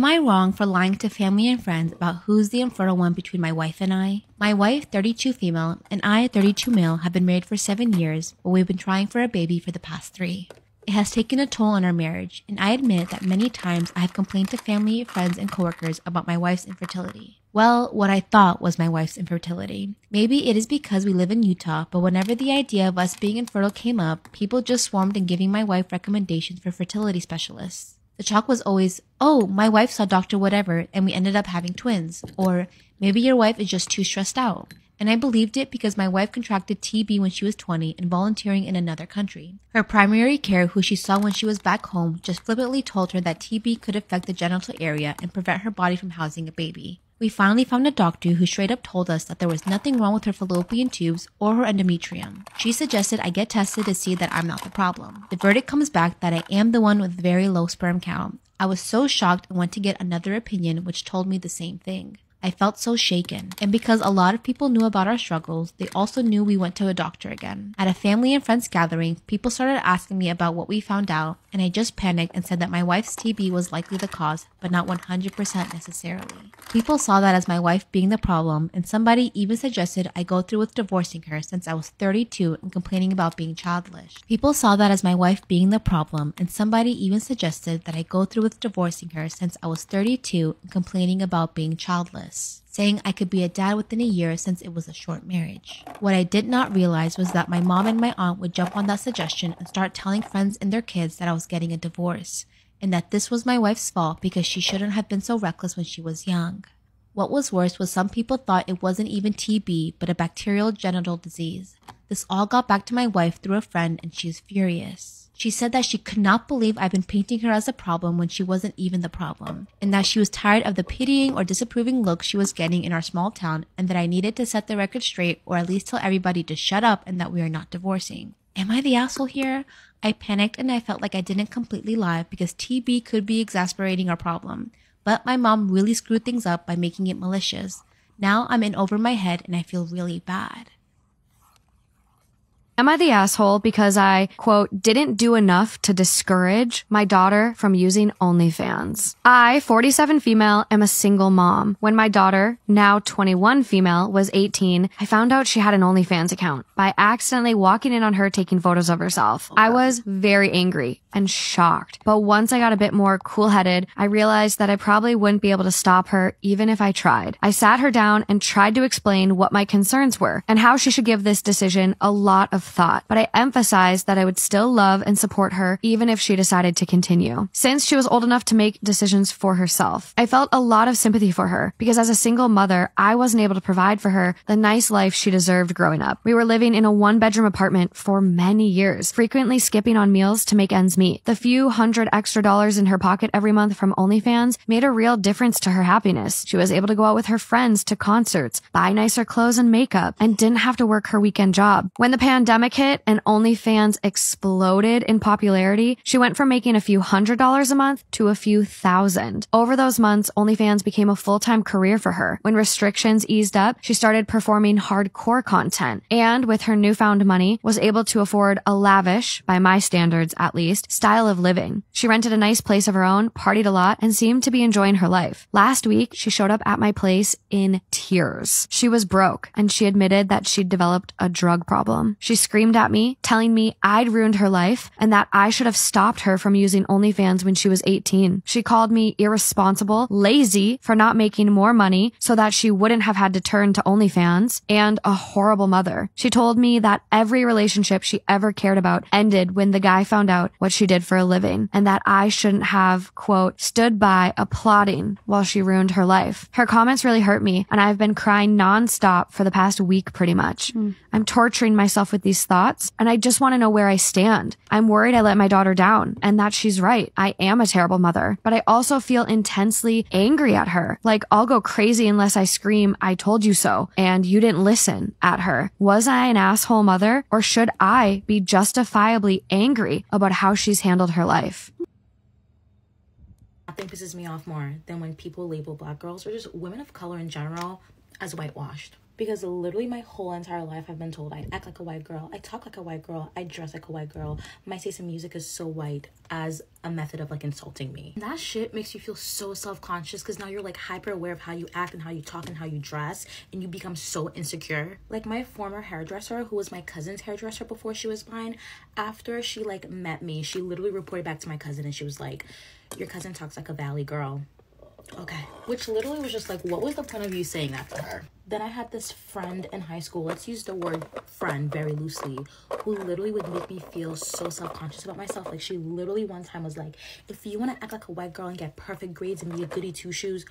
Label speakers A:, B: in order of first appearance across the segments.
A: Am I wrong for lying to family and friends about who's the infertile one between my wife and I? My wife, 32 female, and I, 32 male, have been married for 7 years, but we've been trying for a baby for the past 3. It has taken a toll on our marriage, and I admit that many times I have complained to family, friends, and coworkers about my wife's infertility. Well, what I thought was my wife's infertility. Maybe it is because we live in Utah, but whenever the idea of us being infertile came up, people just swarmed in giving my wife recommendations for fertility specialists. The talk was always, oh, my wife saw Dr. Whatever and we ended up having twins. Or, maybe your wife is just too stressed out. And I believed it because my wife contracted TB when she was 20 and volunteering in another country. Her primary care, who she saw when she was back home, just flippantly told her that TB could affect the genital area and prevent her body from housing a baby. We finally found a doctor who straight up told us that there was nothing wrong with her fallopian tubes or her endometrium. She suggested I get tested to see that I'm not the problem. The verdict comes back that I am the one with very low sperm count. I was so shocked and went to get another opinion which told me the same thing. I felt so shaken. And because a lot of people knew about our struggles, they also knew we went to a doctor again. At a family and friends gathering, people started asking me about what we found out, and I just panicked and said that my wife's TB was likely the cause, but not 100% necessarily. People saw that as my wife being the problem, and somebody even suggested I go through with divorcing her since I was 32 and complaining about being childless. People saw that as my wife being the problem, and somebody even suggested that I go through with divorcing her since I was 32 and complaining about being childless, saying I could be a dad within a year since it was a short marriage. What I did not realize was that my mom and my aunt would jump on that suggestion and start telling friends and their kids that I was getting a divorce, and that this was my wife's fault because she shouldn't have been so reckless when she was young. What was worse was some people thought it wasn't even TB, but a bacterial genital disease. This all got back to my wife through a friend, and she is furious. She said that she could not believe I've been painting her as a problem when she wasn't even the problem, and that she was tired of the pitying or disapproving looks she was getting in our small town, and that I needed to set the record straight or at least tell everybody to shut up and that we are not divorcing. Am I the asshole here? I panicked and I felt like I didn't completely lie because TB could be exasperating our problem. But my mom really screwed things up by making it malicious. Now I'm in over my head and I feel really bad.
B: Am I the asshole because I, quote, didn't do enough to discourage my daughter from using OnlyFans? I, 47 female, am a single mom. When my daughter, now 21 female, was 18, I found out she had an OnlyFans account by accidentally walking in on her taking photos of herself. I was very angry and shocked. But once I got a bit more cool-headed, I realized that I probably wouldn't be able to stop her even if I tried. I sat her down and tried to explain what my concerns were and how she should give this decision a lot of thought, but I emphasized that I would still love and support her even if she decided to continue. Since she was old enough to make decisions for herself, I felt a lot of sympathy for her because as a single mother, I wasn't able to provide for her the nice life she deserved growing up. We were living in a 1-bedroom apartment for many years, frequently skipping on meals to make ends meet. The few $100 extra in her pocket every month from OnlyFans made a real difference to her happiness. She was able to go out with her friends to concerts, buy nicer clothes and makeup, and didn't have to work her weekend job. When the pandemic hit and OnlyFans exploded in popularity, she went from making a few $100 a month to a few thousand. Over those months, OnlyFans became a full-time career for her. When restrictions eased up, she started performing hardcore content, and with her newfound money, was able to afford a lavish, by my standards at least, style of living. She rented a nice place of her own, partied a lot, and seemed to be enjoying her life. Last week, she showed up at my place in tears. She was broke, and she admitted that she'd developed a drug problem. She screamed at me, telling me I'd ruined her life and that I should have stopped her from using OnlyFans when she was 18. She called me irresponsible, lazy for not making more money so that she wouldn't have had to turn to OnlyFans, and a horrible mother. She told me that every relationship she ever cared about ended when the guy found out what she did for a living, and that I shouldn't have, quote, stood by applauding while she ruined her life. Her comments really hurt me, and I've been crying nonstop for the past week pretty much. I'm torturing myself with these thoughts, and I just want to know where I stand. I'm worried I let my daughter down, and that she's right. I am a terrible mother, but I also feel intensely angry at her. Like, I'll go crazy unless I scream, "I told you so," and "you didn't listen" at her. Was I an asshole mother, or should I be justifiably angry about how she's handled her life?
C: Nothing pisses me off more than when people label Black girls or just women of color in general as whitewashed. Because literally my whole entire life I've been told I act like a white girl, I talk like a white girl, I dress like a white girl, my taste in music is so white, as a method of like insulting me. And that shit makes you feel so self-conscious, because now you're like hyper aware of how you act and how you talk and how you dress, and you become so insecure. Like my former hairdresser, who was my cousin's hairdresser before she was mine, after she like met me, she literally reported back to my cousin and she was like, your cousin talks like a valley girl. Okay. Which literally was just like, what was the point of you saying that to her? Then I had this friend in high school, let's use the word friend very loosely, who literally would make me feel so self-conscious about myself. Like she literally one time was like, if you want to act like a white girl and get perfect grades and be a goody two-shoes,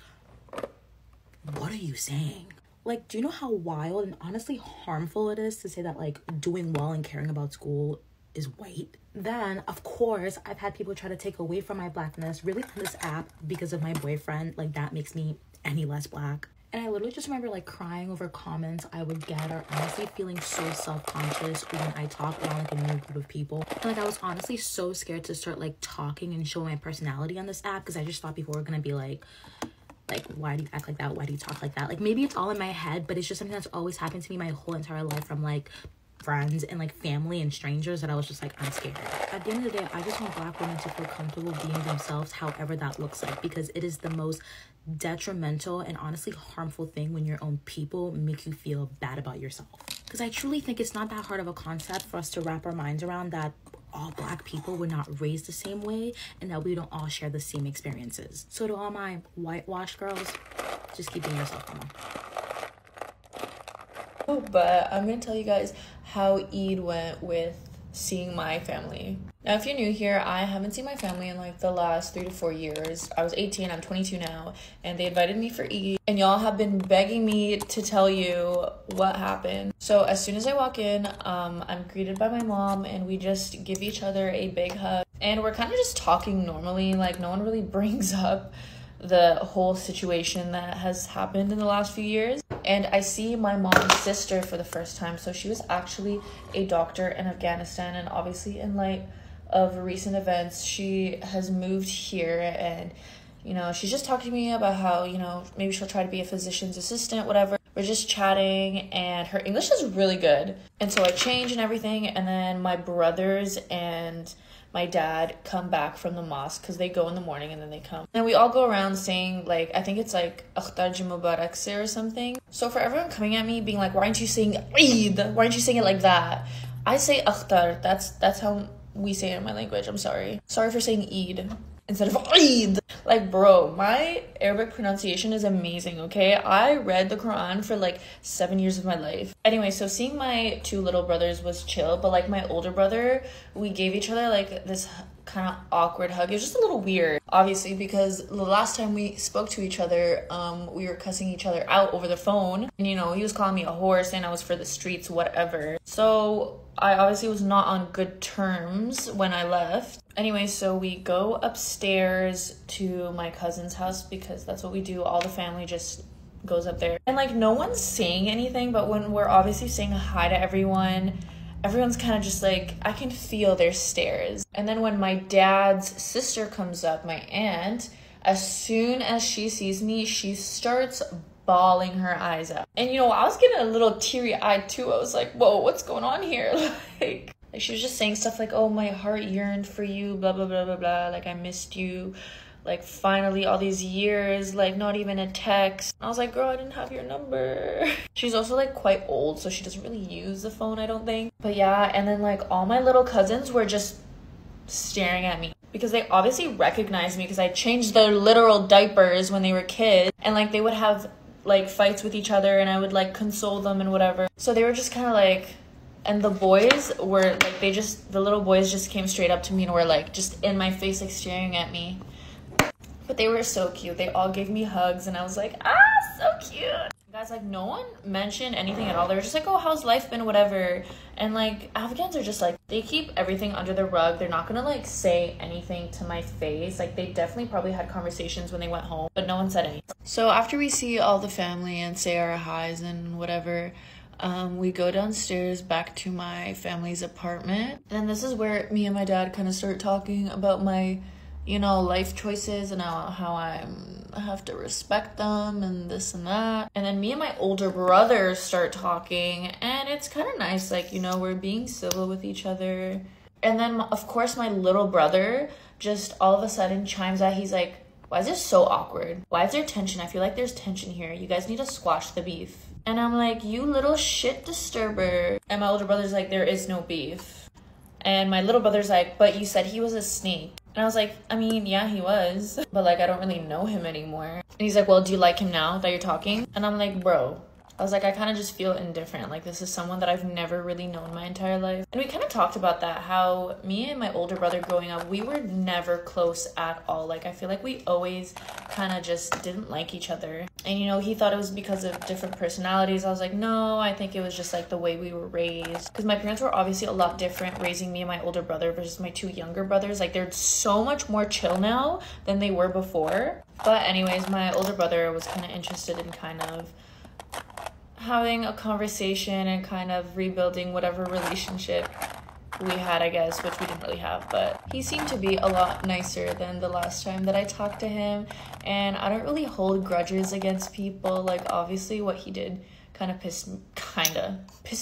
C: what are you saying? Like, do you know how wild and honestly harmful it is to say that like doing well and caring about school is white? Then of course I've had people try to take away from my blackness really on this app because of my boyfriend. Like that makes me any less black. And I literally just remember like crying over comments I would get, or honestly feeling so self-conscious when I talk around like a new group of people. And like I was honestly so scared to start like talking and showing my personality on this app, because I just thought people were gonna be like, why do you act like that? Why do you talk like that? Like maybe it's all in my head, but it's just something that's always happened to me my whole entire life, from like friends and like family and strangers, that I was just like, I'm scared. At the end of the day, I just want black women to feel comfortable being themselves, however that looks like, because it is the most detrimental and honestly harmful thing when your own people make you feel bad about yourself. Because I truly think it's not that hard of a concept for us to wrap our minds around, that all black people were not raised the same way and that we don't all share the same experiences. So to all my whitewashed girls, just keep being yourself, mama.
D: But I'm gonna tell you guys how Eid went with seeing my family. Now, if you're new here, I haven't seen my family in like the last 3 to 4 years. I was 18, I'm 22 now, and they invited me for Eid, and y'all have been begging me to tell you what happened. So as soon as I walk in, I'm greeted by my mom, and we just give each other a big hug, and we're kind of just talking normally. Like no one really brings up the whole situation that has happened in the last few years. And I see my mom's sister for the first time. So she was actually a doctor in Afghanistan, and obviously in light of recent events, she has moved here, and you know, she's just talking to me about how, you know, maybe she'll try to be a physician's assistant, whatever. We're just chatting, and her English is really good. And so I change and everything, and then my brothers and my dad come back from the mosque, because they go in the morning and then they come. And we all go around saying, like, I think it's like Akhtar Mubarak se or something. So for everyone coming at me being like, why aren't you saying Eid? Why aren't you saying it like that? I say Akhtar. That's how we say it in my language. I'm sorry. Sorry for saying Eid instead of Eid. Like, bro, my Arabic pronunciation is amazing, okay? I read the Quran for like 7 years of my life. Anyway, so seeing my 2 little brothers was chill, but like my older brother, we gave each other like this kind of awkward hug. It was just a little weird, obviously, because the last time we spoke to each other, we were cussing each other out over the phone, and you know, he was calling me a horse and I was for the streets, whatever. So I obviously was not on good terms when I left. Anyway, so we go upstairs to my cousin's house, because that's what we do. All the family just goes up there, and like no one's saying anything, but when we're obviously saying hi to everyone, everyone's kind of just like, I can feel their stares. And then when my dad's sister comes up, my aunt, as soon as she sees me, she starts bawling her eyes out. And you know, I was getting a little teary-eyed too. I was like, whoa, what's going on here? Like she was just saying stuff like, oh, my heart yearned for you, blah blah blah blah blah, like I missed you, like finally all these years, like not even a text. I was like, girl, I didn't have your number. She's also like quite old, so she doesn't really use the phone, I don't think. But yeah, and then like all my little cousins were just staring at me, because they obviously recognized me, because I changed their literal diapers when they were kids, and like they would have like fights with each other, and I would like console them and whatever. So they were just kind of like, and the boys were like, the little boys just came straight up to me and were like just in my face, like staring at me. But they were so cute. They all gave me hugs, and I was like, ah, so cute. Guys, like no one mentioned anything at all. They were just like, oh, how's life been, whatever. And like Afghans are just like, they keep everything under the rug. They're not gonna like say anything to my face. Like they definitely probably had conversations when they went home, but no one said anything. So after we see all the family and say our highs and whatever, we go downstairs back to my family's apartment. And this is where me and my dad kind of start talking about my you know, life choices and how I have to respect them and this and that. And then me and my older brother start talking, and it's kind of nice, like, you know, we're being civil with each other. And then, of course, my little brother just all of a sudden chimes out. He's like, why is this so awkward? Why is there tension? I feel like there's tension here. You guys need to squash the beef. And I'm like, you little shit disturber. And my older brother's like, there is no beef. And my little brother's like, but you said he was a snake. And I was like, I mean, yeah, he was. But, like, I don't really know him anymore. And he's like, well, do you like him now that you're talking? And I'm like, bro. I was like, I kind of just feel indifferent. Like, this is someone that I've never really known my entire life. And we kind of talked about that, how me and my older brother growing up, we were never close at all. Like, I feel like we always kind of just didn't like each other. And, you know, he thought it was because of different personalities. I was like, no, I think it was just, like, the way we were raised. Because my parents were obviously a lot different raising me and my older brother versus my two younger brothers. Like, they're so much more chill now than they were before. But anyways, my older brother was kind of interested in kind of having a conversation and kind of rebuilding whatever relationship we had, I guess, which we didn't really have. But he seemed to be a lot nicer than the last time that I talked to him. And I don't really hold grudges against people. Like, obviously what he did kind of pissed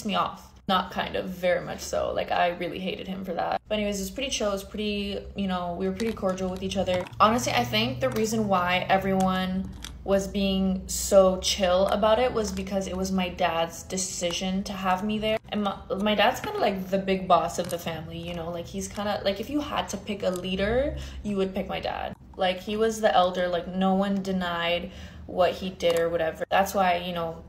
D: me off. Not kind of, very much so. Like, I really hated him for that. But anyways, it was pretty chill. It was pretty, you know, we were pretty cordial with each other. Honestly, I think the reason why everyone was being so chill about it was because it was my dad's decision to have me there. And my dad's kind of like the big boss of the family, you know, like he's kind of like, if you had to pick a leader, you would pick my dad. Like, he was the elder, like no one denied what he did or whatever. That's why, you know,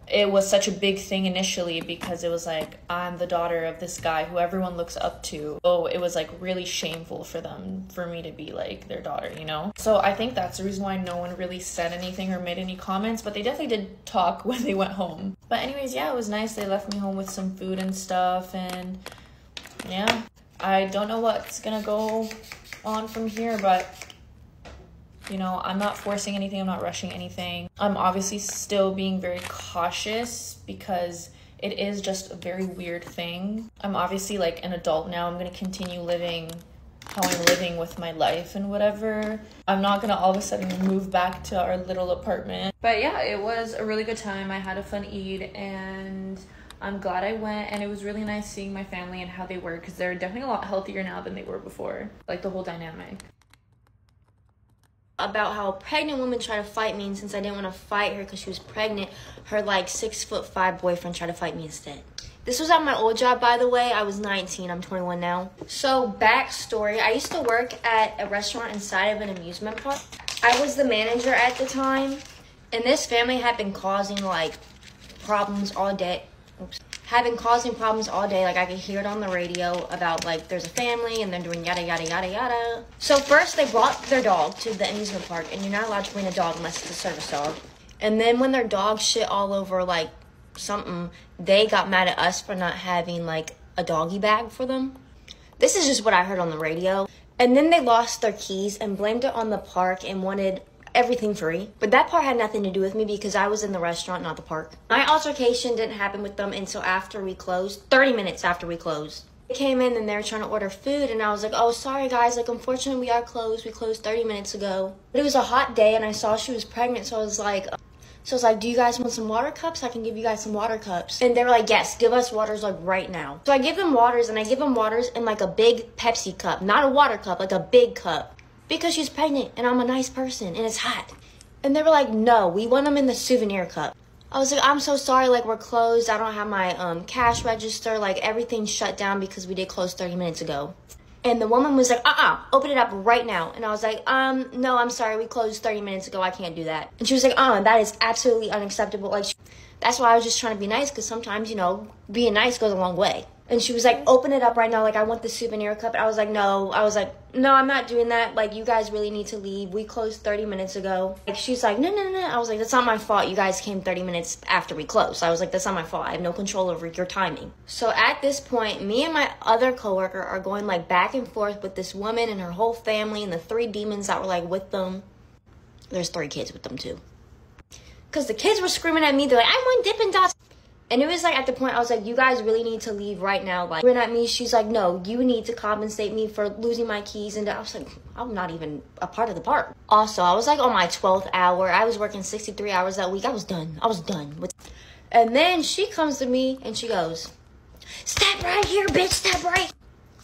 D: it was such a big thing initially, because it was like, I'm the daughter of this guy who everyone looks up to. So it was like really shameful for me to be like their daughter, you know? So I think that's the reason why no one really said anything or made any comments, but they definitely did talk when they went home. But anyways, yeah, it was nice. They left me home with some food and stuff, and yeah, I don't know what's gonna go on from here, but you know, I'm not forcing anything. I'm not rushing anything. I'm obviously still being very cautious because it is just a very weird thing. I'm obviously like an adult now. I'm going to continue living how I'm living with my life and whatever. I'm not going to all of a sudden move back to our little apartment. But yeah, it was a really good time. I had a fun Eid, and I'm glad I went, and it was really nice seeing my family and how they were, because they're definitely a lot healthier now than they were before. Like, the whole dynamic.
E: About how pregnant women try to fight me, and since I didn't want to fight her because she was pregnant, her like 6'5" boyfriend tried to fight me instead. This was at my old job, by the way. I was 19, I'm 21 now. So backstory, I used to work at a restaurant inside of an amusement park. I was the manager at the time, and this family had been causing like problems all day. Had been causing problems all day. Like, I could hear it on the radio about like there's a family and they're doing yada yada yada yada. So first they brought their dog to the amusement park, and you're not allowed to bring a dog unless it's a service dog. And then when their dog shit all over like something, they got mad at us for not having like a doggy bag for them. This is just what I heard on the radio. And then they lost their keys and blamed it on the park and wanted everything free. But that part had nothing to do with me because I was in the restaurant, not the park. My altercation didn't happen with them until after we closed, 30 minutes after we closed. They came in and they were trying to order food, and I was like, oh, sorry guys, like unfortunately we are closed. We closed 30 minutes ago. But it was a hot day and I saw she was pregnant, so I was like, do you guys want some water cups? I can give you guys some water cups. And they were like, yes, give us waters like right now. So I give them waters, and I give them waters in like a big Pepsi cup, not a water cup, like a big cup. Because she's pregnant and I'm a nice person and it's hot. And they were like, no, we want them in the souvenir cup. I was like, I'm so sorry, like we're closed. I don't have my cash register. Like everything's shut down because we did close 30 minutes ago. And the woman was like, open it up right now. And I was like, no, I'm sorry, we closed 30 minutes ago. I can't do that. And she was like, that is absolutely unacceptable. Like, that's why I was just trying to be nice, because sometimes, you know, being nice goes a long way. And she was like, open it up right now. Like, I want the souvenir cup. I was like, no. No, I'm not doing that. Like, you guys really need to leave. We closed 30 minutes ago. Like, she's like, no. I was like, that's not my fault. You guys came 30 minutes after we closed. I was like, that's not my fault. I have no control over your timing. So at this point, me and my other coworker are going like back and forth with this woman and her whole family and the 3 demons that were like with them. There's 3 kids with them too. Because the kids were screaming at me. They're like, I want Dippin' Dots. And it was like at the point I was like, you guys really need to leave right now. Like, ran at me. She's like, no, you need to compensate me for losing my keys. And I was like, I'm not even a part of the park. Also, I was like on my 12th hour. I was working 63 hours that week. I was done. And then she comes to me and she goes, step right here, bitch, step right.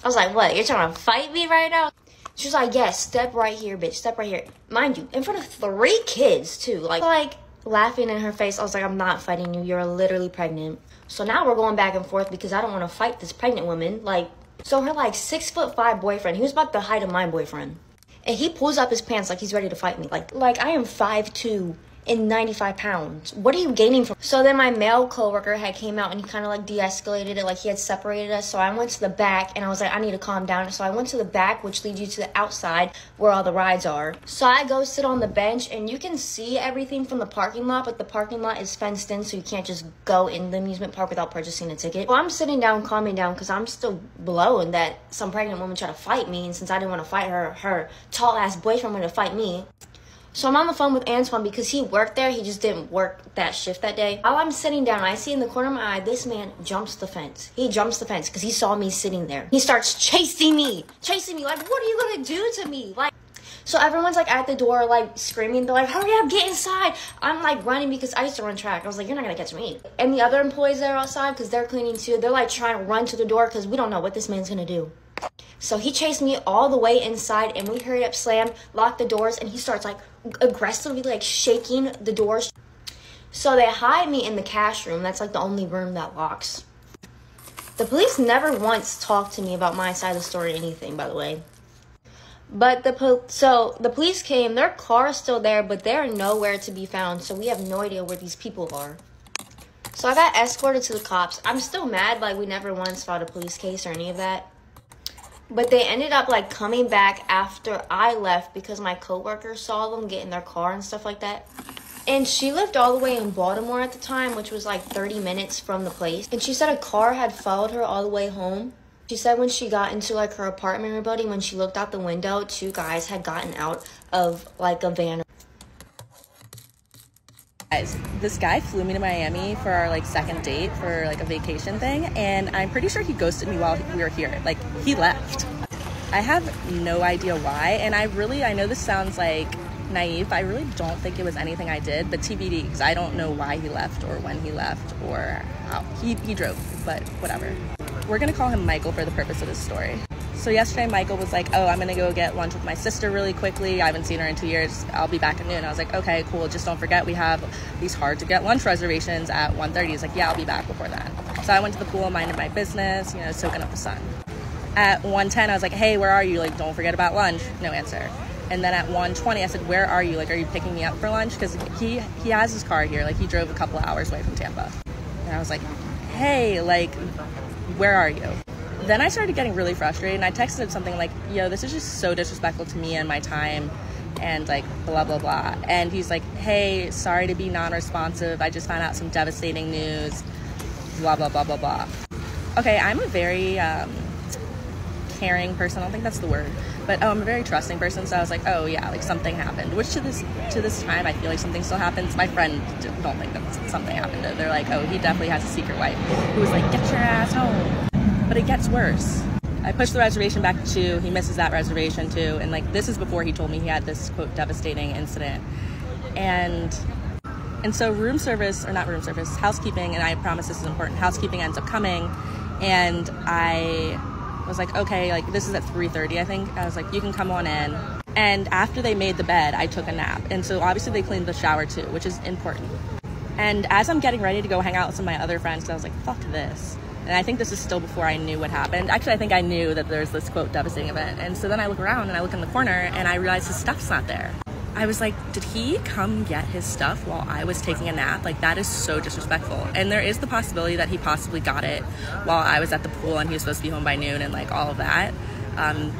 E: I was like, what? You're trying to fight me right now? She was like, yes, step right here, bitch, step right here. Mind you, in front of 3 kids too. Like laughing in her face. I was like, I'm not fighting you. You're literally pregnant. So now we're going back and forth because I don't want to fight this pregnant woman. Like, so her like 6'5" boyfriend, he was about the height of my boyfriend. And he pulls up his pants like he's ready to fight me. Like I am 5'2" and 95 pounds. What are you gaining from? So then my male coworker had came out and he kind of like de-escalated it, like he had separated us. So I went to the back and I was like, I need to calm down. So I went to the back, which leads you to the outside where all the rides are. So I go sit on the bench and you can see everything from the parking lot, but the parking lot is fenced in, so you can't just go in the amusement park without purchasing a ticket. So I'm sitting down, calming down, because I'm still blowing that some pregnant woman tried to fight me, and since I didn't want to fight her tall ass boyfriend wanted to fight me. So I'm on the phone with Antoine because he worked there. He just didn't work that shift that day. While I'm sitting down, I see in the corner of my eye, this man jumps the fence. He jumps the fence because he saw me sitting there. He starts chasing me. Like, what are you going to do to me? Like, so everyone's like at the door, like screaming. They're like, hurry up, get inside. I'm like running because I used to run track. I was like, you're not going to catch me. And the other employees that are outside, because they're cleaning too, they're like trying to run to the door because we don't know what this man's going to do. So he chased me all the way inside and we hurried up, slammed, locked the doors, and he starts like aggressively like shaking the doors. So they hide me in the cash room. That's like the only room that locks. The police never once talked to me about my side of the story or anything, by the way. But the police came, their car is still there, but they're nowhere to be found. So we have no idea where these people are. So I got escorted to the cops. I'm still mad, like we never once filed a police case or any of that. But they ended up like coming back after I left because my coworker saw them get in their car and stuff like that. And she lived all the way in Baltimore at the time, which was like 30 minutes from the place. And she said a car had followed her all the way home. She said when she got into like her apartment or building, when she looked out the window, 2 guys had gotten out of like a van.
F: Guys, this guy flew me to Miami for our like second date for like a vacation thing, and I'm pretty sure he ghosted me while we were here. Like, he left. I have no idea why, and I know this sounds like naive, but I really don't think it was anything I did, but TBD, because I don't know why he left or when he left or how. He drove, but whatever. We're gonna call him Michael for the purpose of this story. So yesterday, Michael was like, oh, I'm gonna go get lunch with my sister really quickly. I haven't seen her in 2 years. I'll be back at noon. I was like, okay, cool. Just don't forget we have these hard to get lunch reservations at 1:30. He's like, yeah, I'll be back before then. So I went to the pool, minded my business, soaking up the sun. At 1:10, I was like, hey, where are you? Like, don't forget about lunch. No answer. And then at 1:20, I said, where are you? Like, are you picking me up for lunch? Because he has his car here. Like, he drove a couple of hours away from Tampa. And I was like, hey, like, where are you? Then I started getting really frustrated, and I texted him something like, yo, this is just so disrespectful to me and my time, and like, blah, blah, blah. And he's like, hey, sorry to be non-responsive. I just found out some devastating news, blah, blah, blah, blah, blah. Okay, I'm a very caring person. I don't think that's the word, but I'm a very trusting person. So I was like, oh yeah, like something happened, which to this time, I feel like something still happens. My friend don't think that something happened. They're like, oh, he definitely has a secret wife who was like, get your ass home. But it gets worse. I pushed the reservation back to 2. He misses that reservation too. And like, this is before he told me he had this quote devastating incident. And so housekeeping, and I promise this is important, housekeeping ends up coming, and I was like, okay, like this is at 3:30, I think. I was like, you can come on in. And after they made the bed, I took a nap. And so obviously they cleaned the shower too, which is important. And as I'm getting ready to go hang out with some of my other friends, I was like, fuck this. And I think this is still before I knew what happened. Actually, I think I knew that there's this, quote, devastating event. And so then I look around and I look in the corner and I realize his stuff's not there. I was like, did he come get his stuff while I was taking a nap? Like, that is so disrespectful. And there is the possibility that he possibly got it while I was at the pool and he was supposed to be home by noon and like all of that.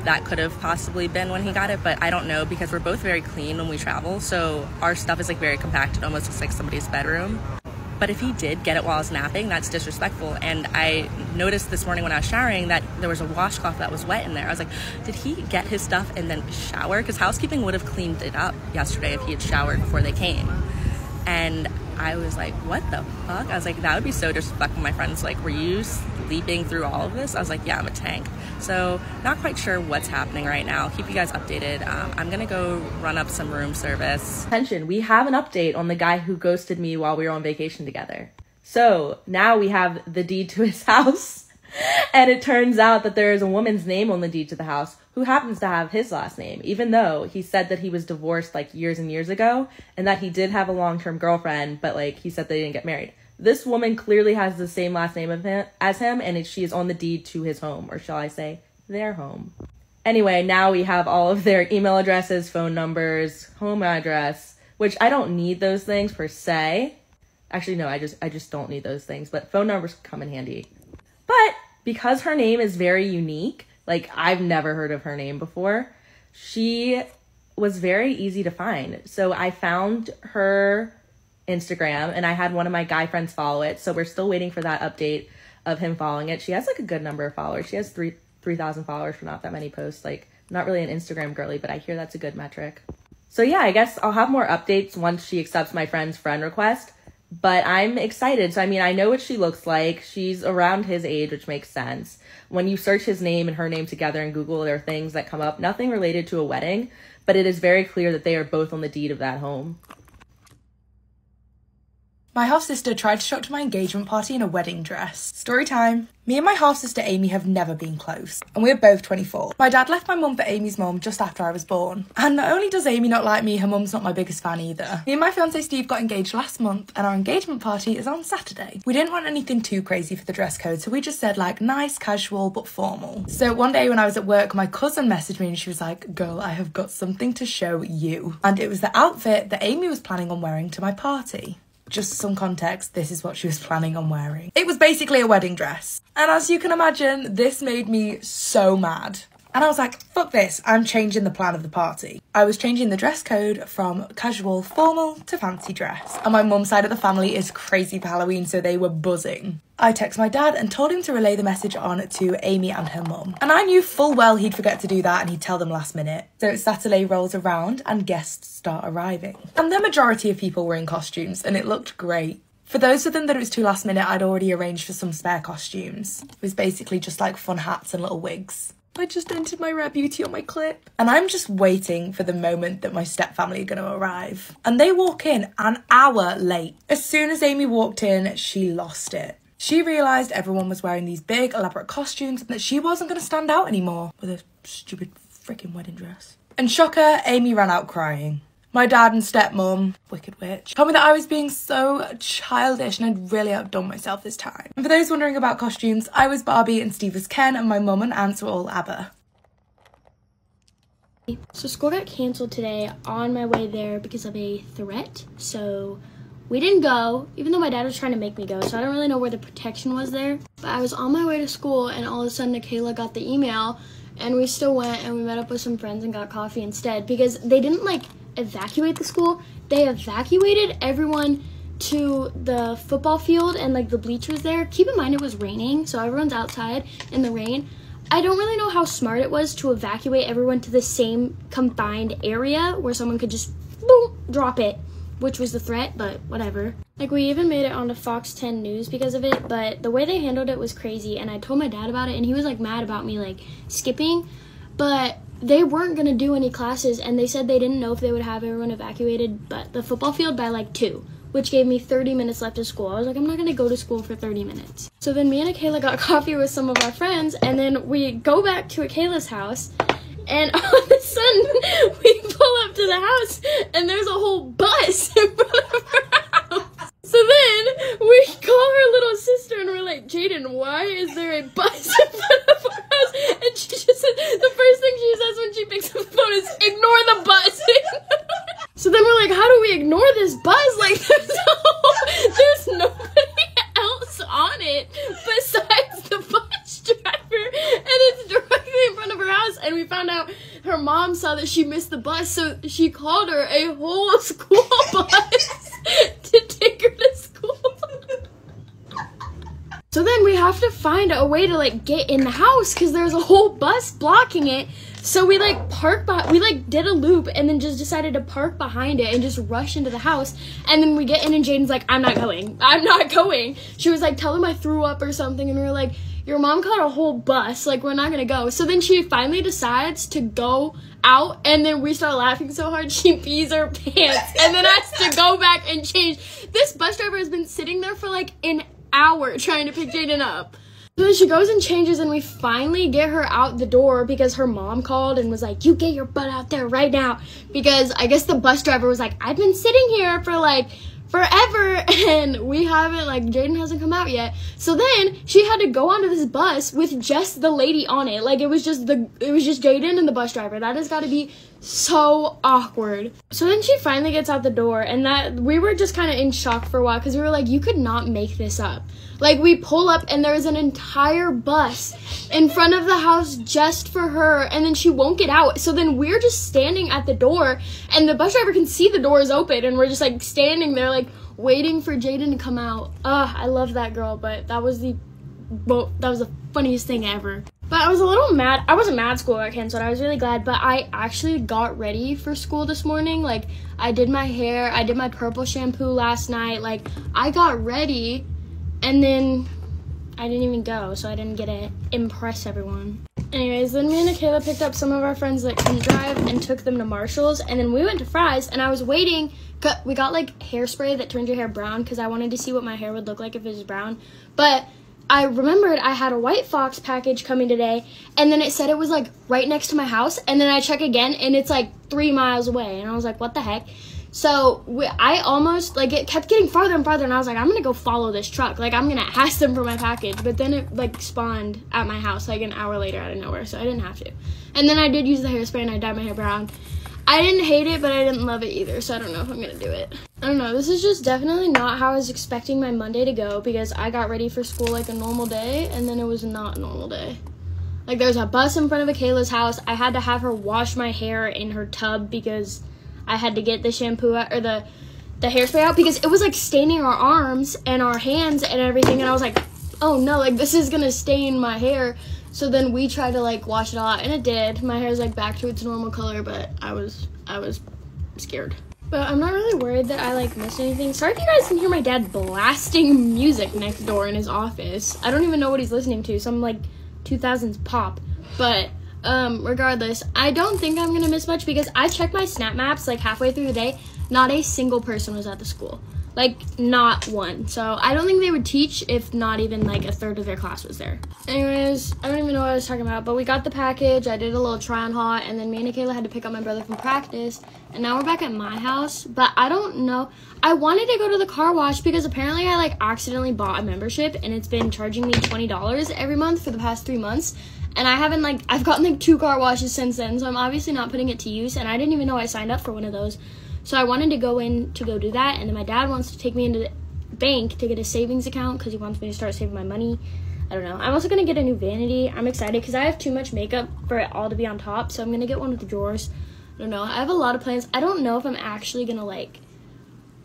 F: That could have possibly been when he got it, but I don't know, because we're both very clean when we travel. So our stuff is like very compact. It almost looks like somebody's bedroom. But if he did get it while I was napping, that's disrespectful. And I noticed this morning when I was showering that there was a washcloth that was wet in there. I was like, did he get his stuff and then shower? Because housekeeping would have cleaned it up yesterday if he had showered before they came. And I was like, what the fuck? I was like, that would be so disrespectful. My friends like, were you sleeping through all of this? I was like, yeah, I'm a tank. So not quite sure what's happening right now. Keep you guys updated. I'm gonna go run up some room service. Attention, we have an update on the guy who ghosted me while we were on vacation together. So now we have the deed to his house. And it turns out that there is a woman's name on the deed to the house who happens to have his last name, even though he said that he was divorced like years and years ago and that he did have a long-term girlfriend, but like he said they didn't get married. This woman clearly has the same last name as him, and she is on the deed to his home, or shall I say their home. Anyway, now we have all of their email addresses, phone numbers, home address, which I don't need those things per se. Actually, no, I just don't need those things, but phone numbers come in handy. But because her name is very unique, like I've never heard of her name before, she was very easy to find. So I found her Instagram and I had one of my guy friends follow it. So we're still waiting for that update of him following it. She has like a good number of followers. She has 3,000 followers for not that many posts. Like, not really an Instagram girly, but I hear that's a good metric. So yeah, I guess I'll have more updates once she accepts my friend's friend request. But I'm excited. So, I mean, I know what she looks like. She's around his age, which makes sense. When you search his name and her name together in Google, there are things that come up. Nothing related to a wedding, but it is very clear that they are both on the deed of that home.
G: My half-sister tried to show up to my engagement party in a wedding dress. Story time. Me and my half-sister Amy have never been close, and we're both 24. My dad left my mum for Amy's mum just after I was born. And not only does Amy not like me, her mum's not my biggest fan either. Me and my fiancé Steve got engaged last month, and our engagement party is on Saturday. We didn't want anything too crazy for the dress code, so we just said like nice, casual, but formal. So one day when I was at work, my cousin messaged me and she was like, girl, I have got something to show you. And it was the outfit that Amy was planning on wearing to my party. Just some context, this is what she was planning on wearing. It was basically a wedding dress. And as you can imagine, this made me so mad. And I was like, fuck this, I'm changing the plan of the party. I was changing the dress code from casual formal to fancy dress. And my mum's side of the family is crazy for Halloween, so they were buzzing. I texted my dad and told him to relay the message on to Amy and her mum. And I knew full well he'd forget to do that and he'd tell them last minute. So Saturday rolls around and guests start arriving. And the majority of people were in costumes and it looked great. For those of them that it was too last minute, I'd already arranged for some spare costumes. It was basically just like fun hats and little wigs. I just entered my rare beauty on my clip. And I'm just waiting for the moment that my stepfamily are going to arrive. And they walk in an hour late. As soon as Amy walked in, she lost it. She realised everyone was wearing these big, elaborate costumes and that she wasn't going to stand out anymore with a stupid freaking wedding dress. And shocker, Amy ran out crying. My dad and stepmom, wicked witch, told me that I was being so childish and I'd really outdone myself this time. And for those wondering about costumes, I was Barbie and Steve was Ken and my mum and aunts were all ABBA.
H: So school got cancelled today on my way there because of a threat. So we didn't go, even though my dad was trying to make me go. So I don't really know where the protection was there. But I was on my way to school and all of a sudden Kayla got the email and we still went and we met up with some friends and got coffee instead because they didn't like evacuate the school. They evacuated everyone to the football field and like the bleachers there. Keep in mind it was raining, so everyone's outside in the rain. I don't really know how smart it was to evacuate everyone to the same combined area where someone could just boom, drop it, which was the threat, but whatever. Like we even made it onto Fox 10 News because of it, but the way they handled it was crazy and I told my dad about it and he was like mad about me like skipping, but they weren't going to do any classes and they said they didn't know if they would have everyone evacuated but the football field by like 2, which gave me 30 minutes left of school. I was like, I'm not going to go to school for 30 minutes. So then me and Akayla got coffee with some of our friends and then we go back to Akayla's house and all of a sudden we pull up to the house and there's a whole bus in front of her house. So then we call her little sister and we're like, Jaden, why is there a bus in front of our house? And she just said, the first thing she says when she picks up the phone is, ignore the bus. So then we're like, how do we ignore this bus? Like, there's nobody else on it besides the bus driver. And it's directly in front of her house. And we found out her mom saw that she missed the bus. So she called her a whole school bus to take her to school. So then we have to find a way to like get in the house because there's a whole bus blocking it. So we like we like did a loop and then just decided to park behind it and just rush into the house. And then we get in and Jaden's like, I'm not going. She was like, tell them I threw up or something. And we were like, your mom caught a whole bus, like we're not gonna go. So then she finally decides to go out, and then we start laughing so hard she pees her pants and then has to go back and change. This bus driver has been sitting there for like an hour trying to pick Jaden up. So then she goes and changes, and we finally get her out the door because her mom called and was like, you get your butt out there right now. Because I guess the bus driver was like, I've been sitting here for like forever and we haven't, like, Jaden hasn't come out yet. So then she had to go onto this bus with just the lady on it. Like, it was just Jaden and the bus driver. That has got to be so awkward. So then she finally gets out the door, and that we were just kind of in shock for a while because we were like, you could not make this up. Like, we pull up and there's an entire bus in front of the house just for her, and then she won't get out. So then we're just standing at the door, and the bus driver can see the door is open, and we're just like standing there like waiting for Jaden to come out. I love that girl, but that was the funniest thing ever. But I was a little mad. I wasn't mad school got canceled. I was really glad, but I actually got ready for school this morning. Like, I did my hair, I did my purple shampoo last night. Like, I got ready, and then I didn't even go, so I didn't get to impress everyone. Anyways, then me and Kayla picked up some of our friends that couldn't drive and took them to Marshall's, and then we went to Fry's, and I was waiting. We got like hairspray that turns your hair brown because I wanted to see what my hair would look like if it was brown. But I remembered I had a White Fox package coming today, and then it said it was like right next to my house, and then I check again and it's like 3 miles away, and I was like, what the heck? So I almost, like, it kept getting farther and farther, and I was like, I'm gonna go follow this truck, like I'm gonna ask them for my package. But then it like spawned at my house like an hour later out of nowhere, so I didn't have to. And then I did use the hairspray and I dyed my hair brown. I didn't hate it, but I didn't love it either, so I don't know if I'm gonna do it. I don't know, this is just definitely not how I was expecting my Monday to go, because I got ready for school like a normal day, and then it was not a normal day. Like, there's a bus in front of Kayla's house. I had to have her wash my hair in her tub because I had to get the shampoo out, or the hairspray out, because it was like staining our arms and our hands and everything, and I was like, oh no, like this is gonna stain my hair. So then we tried to like wash it all out, and it did. My hair's like back to its normal color, but I was scared. But I'm not really worried that I like missed anything. Sorry if you guys can hear my dad blasting music next door in his office. I don't even know what he's listening to, some like 2000s pop. But regardless, I don't think I'm gonna miss much because I checked my snap maps like halfway through the day. Not a single person was at the school. Like, not one. So I don't think they would teach if not even like a third of their class was there. Anyways, I don't even know what I was talking about, but we got the package. I did a little try on haul, and then me and Kayla had to pick up my brother from practice, and now we're back at my house. But I don't know. I wanted to go to the car wash because apparently I like accidentally bought a membership, and it's been charging me $20 every month for the past 3 months. And I haven't I've gotten like 2 car washes since then, so I'm obviously not putting it to use, and I didn't even know I signed up for one of those. So I wanted to go do that, and then my dad wants to take me into the bank to get a savings account because he wants me to start saving my money. I don't know. I'm also going to get a new vanity. I'm excited because I have too much makeup for it all to be on top, so I'm going to get one with the drawers. I don't know. I have a lot of plans. I don't know if I'm actually going to, like,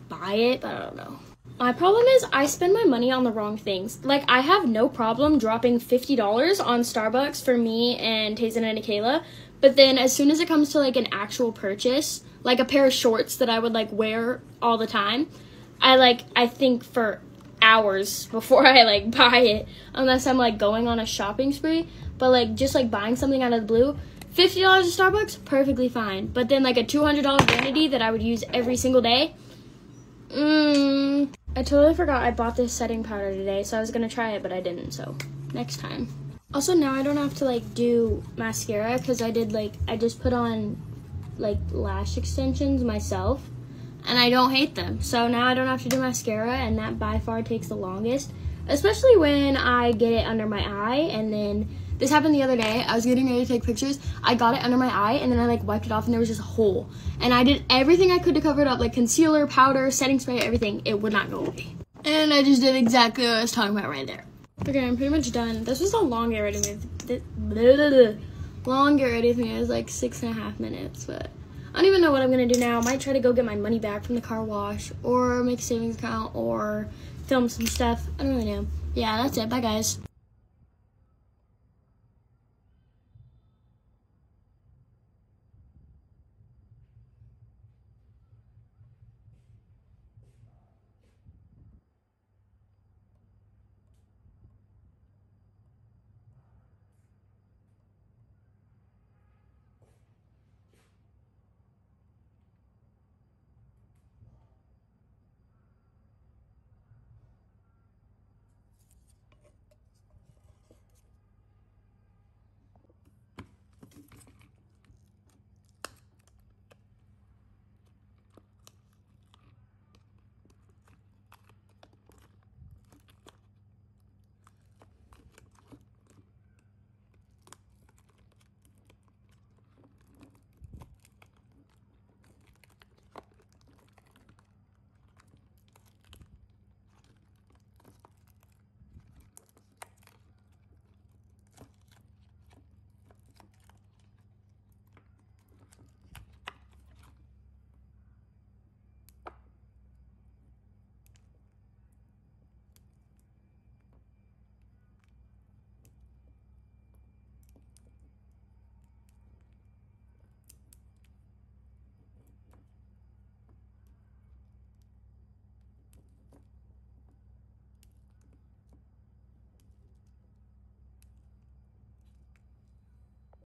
H: buy it, but I don't know. My problem is I spend my money on the wrong things. Like, I have no problem dropping $50 on Starbucks for me and Tayson and Kayla, but then as soon as it comes to, like, an actual purchase, like a pair of shorts that I would like wear all the time, I think for hours before I like buy it, unless I'm like going on a shopping spree. But like just like buying something out of the blue, $50 at Starbucks, perfectly fine. But then like a $200 vanity that I would use every single day, I totally forgot I bought this setting powder today, so I was gonna try it, but I didn't, so next time. Also, now I don't have to like do mascara because I just put on like lash extensions myself, and I don't hate them. So now I don't have to do mascara, and that by far takes the longest, especially when I get it under my eye. And then this happened the other day. I was getting ready to take pictures. I got it under my eye, and then I like wiped it off, and there was just a hole, and I did everything I could to cover it up, like concealer, powder, setting spray, everything. It would not go away, and I just did exactly what I was talking about right there. Okay, I'm pretty much done. This was a long get ready with long get ready with me. It was like 6.5 minutes, but I don't even know what I'm gonna do now. I might try to go get my money back from the car wash, or make a savings account, or film some stuff. I don't really know. Yeah, that's it. Bye, guys.